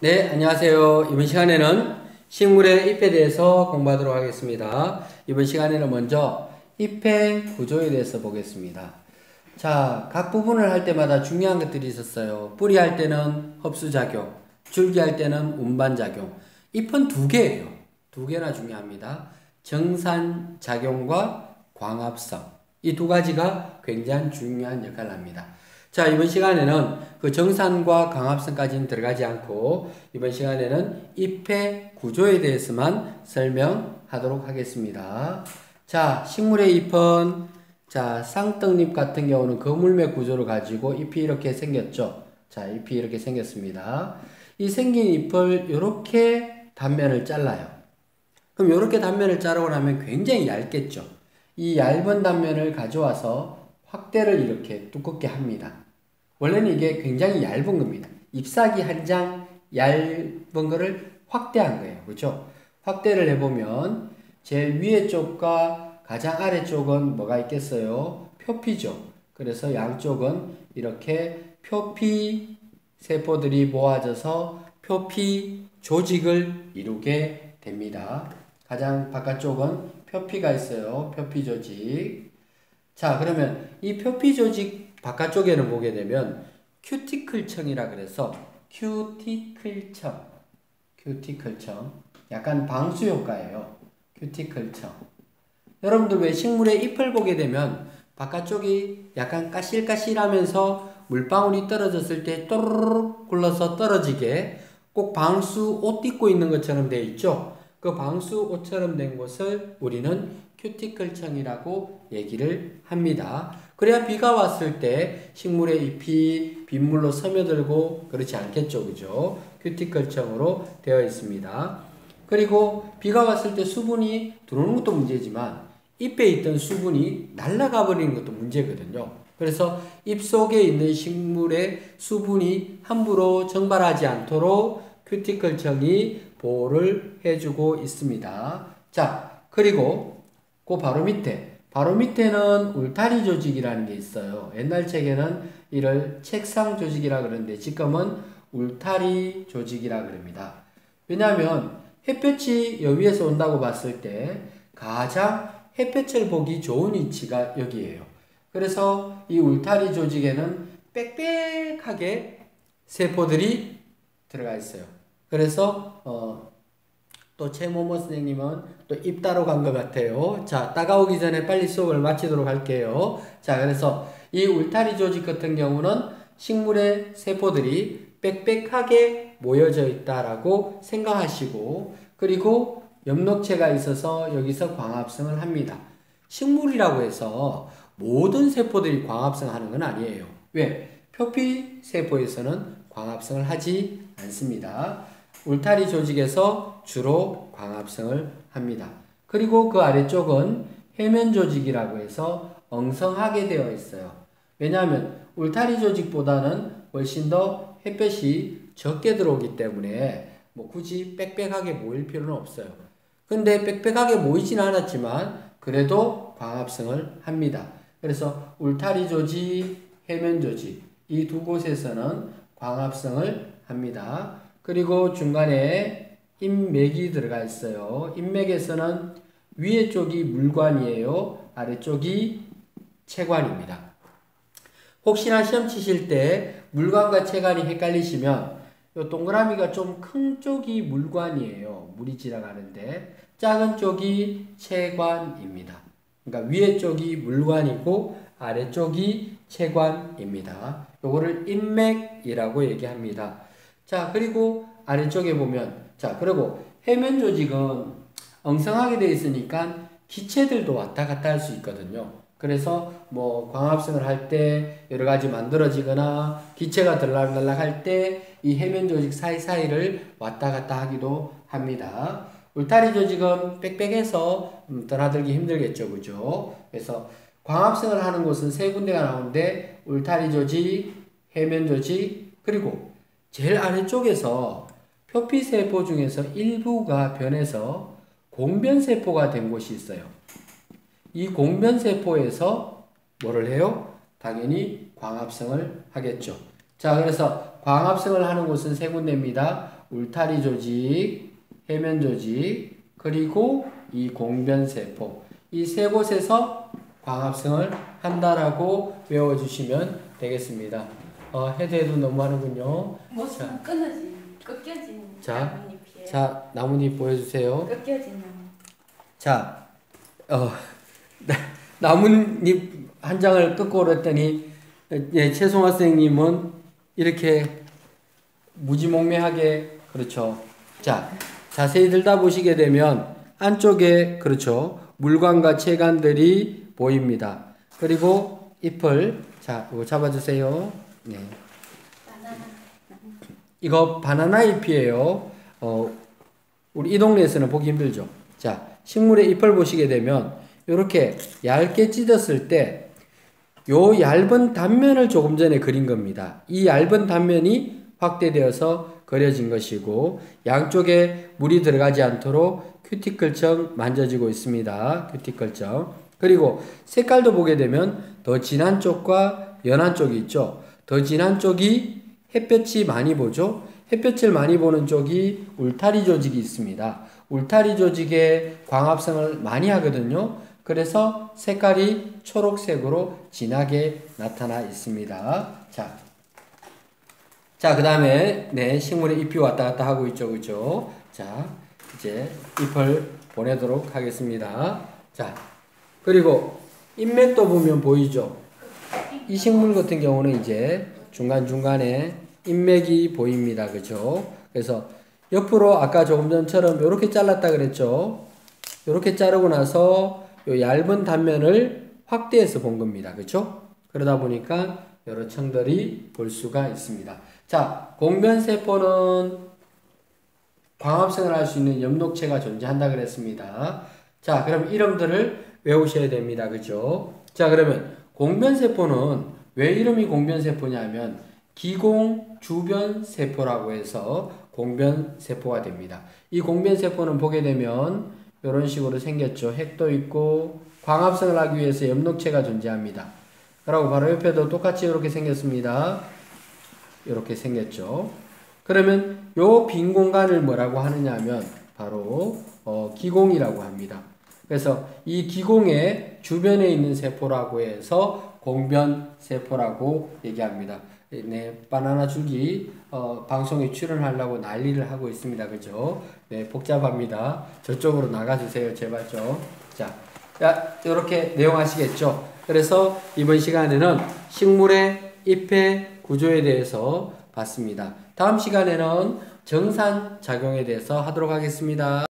네, 안녕하세요. 이번 시간에는 식물의 잎에 대해서 공부하도록 하겠습니다. 이번 시간에는 먼저 잎의 구조에 대해서 보겠습니다. 자, 각 부분을 할 때마다 중요한 것들이 있었어요. 뿌리 할 때는 흡수작용, 줄기 할 때는 운반작용. 잎은 두 개예요. 두 개나 중요합니다. 정산작용과 광합성. 이 두 가지가 굉장히 중요한 역할을 합니다. 자, 이번 시간에는 그 정산과 강합성까지는 들어가지 않고 이번 시간에는 잎의 구조에 대해서만 설명하도록 하겠습니다. 자, 식물의 잎은 쌍떡잎 같은 경우는 거물매 구조를 가지고 잎이 이렇게 생겼죠. 자, 잎이 이렇게 생겼습니다. 이 생긴 잎을 이렇게 단면을 잘라요. 그럼 이렇게 단면을 자르고 나면 굉장히 얇겠죠. 이 얇은 단면을 가져와서 확대를 이렇게 두껍게 합니다. 원래는 이게 굉장히 얇은 겁니다. 잎사귀 한 장 얇은 거를 확대한 거예요. 그렇죠? 확대를 해보면 제일 위에 쪽과 가장 아래 쪽은 뭐가 있겠어요? 표피죠. 그래서 양쪽은 이렇게 표피 세포들이 모아져서 표피 조직을 이루게 됩니다. 가장 바깥쪽은 표피가 있어요. 표피 조직. 자, 그러면 이 표피 조직 바깥쪽에는 보게 되면 큐티클청이라 그래서 큐티클청 약간 방수 효과예요. 큐티클청. 여러분들 왜 식물의 잎을 보게 되면 바깥쪽이 약간 까실까실하면서 물방울이 떨어졌을 때 또르르 굴러서 떨어지게 꼭 방수 옷 입고 있는 것처럼 되어 있죠. 그 방수 옷처럼 된 곳을 우리는 큐티클청이라고 얘기를 합니다. 그래야 비가 왔을 때 식물의 잎이 빗물로 스며들고 그렇지 않겠죠. 그죠? 큐티클청으로 되어 있습니다. 그리고 비가 왔을 때 수분이 들어오는 것도 문제지만 잎에 있던 수분이 날아가 버리는 것도 문제거든요. 그래서 잎 속에 있는 식물의 수분이 함부로 증발하지 않도록 큐티클청이 보호를 해주고 있습니다. 자, 그리고 그 바로 밑에는 울타리 조직이라는 게 있어요. 옛날 책에는 이를 책상 조직이라 그러는데 지금은 울타리 조직이라 그럽니다. 왜냐하면 햇볕이 여기에서 온다고 봤을 때 가장 햇볕을 보기 좋은 위치가 여기에요. 그래서 이 울타리 조직에는 빽빽하게 세포들이 들어가 있어요. 그래서 또 최모모 선생님은 또 입 따러 간 것 같아요. 자, 따가오기 전에 빨리 수업을 마치도록 할게요. 자, 그래서 이 울타리 조직 같은 경우는 식물의 세포들이 빽빽하게 모여져 있다라고 생각하시고, 그리고 엽록체가 있어서 여기서 광합성을 합니다. 식물이라고 해서 모든 세포들이 광합성하는 건 아니에요. 왜? 표피 세포에서는 광합성을 하지 않습니다. 울타리 조직에서 주로 광합성을 합니다. 그리고 그 아래쪽은 해면 조직이라고 해서 엉성하게 되어 있어요. 왜냐하면 울타리 조직보다는 훨씬 더 햇볕이 적게 들어오기 때문에 뭐 굳이 빽빽하게 모일 필요는 없어요. 근데 빽빽하게 모이진 않았지만 그래도 광합성을 합니다. 그래서 울타리 조직, 해면 조직 이 두 곳에서는 광합성을 합니다. 그리고 중간에 잎맥이 들어가 있어요. 잎맥에서는 위에 쪽이 물관이에요. 아래쪽이 체관입니다. 혹시나 시험 치실 때 물관과 체관이 헷갈리시면 이 동그라미가 좀 큰 쪽이 물관이에요. 물이 지나가는데 작은 쪽이 체관입니다. 그러니까 위에 쪽이 물관이고 아래쪽이 체관입니다. 요거를 잎맥이라고 얘기합니다. 자, 그리고 아래쪽에 보면, 자, 그리고 해면 조직은 엉성하게 되어 있으니까 기체들도 왔다 갔다 할 수 있거든요. 그래서 뭐 광합성을 할 때 여러 가지 만들어지거나 기체가 들락날락 할 때 이 해면 조직 사이사이를 왔다 갔다 하기도 합니다. 울타리 조직은 빽빽해서 떠나들기 힘들겠죠. 그죠? 그래서 광합성을 하는 곳은 세 군데가 나오는데 울타리 조직, 해면 조직, 그리고 제일 아래쪽에서 표피세포 중에서 일부가 변해서 공변세포가 된 곳이 있어요. 이 공변세포에서 뭐를 해요? 당연히 광합성을 하겠죠. 자, 그래서 광합성을 하는 곳은 세 군데입니다. 울타리 조직, 해면 조직, 그리고 이 공변세포. 이 세 곳에서 광합성을 한다라고 외워주시면 되겠습니다. 해도 너무 하는군요. 못쓰면 꺾여진 자, 나뭇잎이에요. 자, 나뭇잎 보여주세요. 꺾여진 나뭇잎. 자, 나뭇잎 한 장을 꺾고 그랬더니, 예, 최송화 선생님은 이렇게 무지몽매하게, 그렇죠. 자, 자세히 들여다보시게 되면 안쪽에, 그렇죠. 물관과 체관들이 보입니다. 그리고 잎을, 자, 이거 잡아주세요. 네. 바나나. 이거 바나나 잎이에요. 우리 이 동네에서는 보기 힘들죠. 자, 식물의 잎을 보시게 되면 이렇게 얇게 찢었을 때 요 얇은 단면을 조금 전에 그린 겁니다. 이 얇은 단면이 확대되어서 그려진 것이고 양쪽에 물이 들어가지 않도록 큐티클청 만져지고 있습니다. 큐티클청. 그리고 색깔도 보게 되면 더 진한 쪽과 연한 쪽이 있죠. 더 진한 쪽이 햇볕이 많이 보죠. 햇볕을 많이 보는 쪽이 울타리 조직이 있습니다. 울타리 조직에 광합성을 많이 하거든요. 그래서 색깔이 초록색으로 진하게 나타나 있습니다. 자, 그 다음에, 네, 식물의 잎이 왔다 갔다 하고 있죠. 그죠? 자, 이제 잎을 보내도록 하겠습니다. 자, 그리고 잎맥도 보면 보이죠? 이 식물 같은 경우는 이제 중간중간에 잎맥이 보입니다. 그죠? 그래서 옆으로 아까 조금 전처럼 이렇게 잘랐다 그랬죠? 이렇게 자르고 나서 요 얇은 단면을 확대해서 본 겁니다. 그렇죠? 그러다 보니까 여러 청들이 볼 수가 있습니다. 자, 공변세포는 광합성을 할 수 있는 엽록체가 존재한다 그랬습니다. 자, 그럼 이름들을 외우셔야 됩니다. 그죠? 자, 그러면 공변세포는 왜 이름이 공변세포냐면 기공주변세포라고 해서 공변세포가 됩니다. 이 공변세포는 보게 되면 이런 식으로 생겼죠. 핵도 있고 광합성을 하기 위해서 엽록체가 존재합니다. 그리고 바로 옆에도 똑같이 이렇게 생겼습니다. 이렇게 생겼죠. 그러면 요 빈 공간을 뭐라고 하느냐 하면 바로 기공이라고 합니다. 그래서 이 기공의 주변에 있는 세포라고 해서 공변세포라고 얘기합니다. 네, 바나나 줄기 방송에 출연하려고 난리를 하고 있습니다. 그죠? 네, 복잡합니다. 저쪽으로 나가주세요. 제발 좀. 자, 이렇게 내용 아시겠죠? 그래서 이번 시간에는 식물의 잎의 구조에 대해서 봤습니다. 다음 시간에는 정산작용에 대해서 하도록 하겠습니다.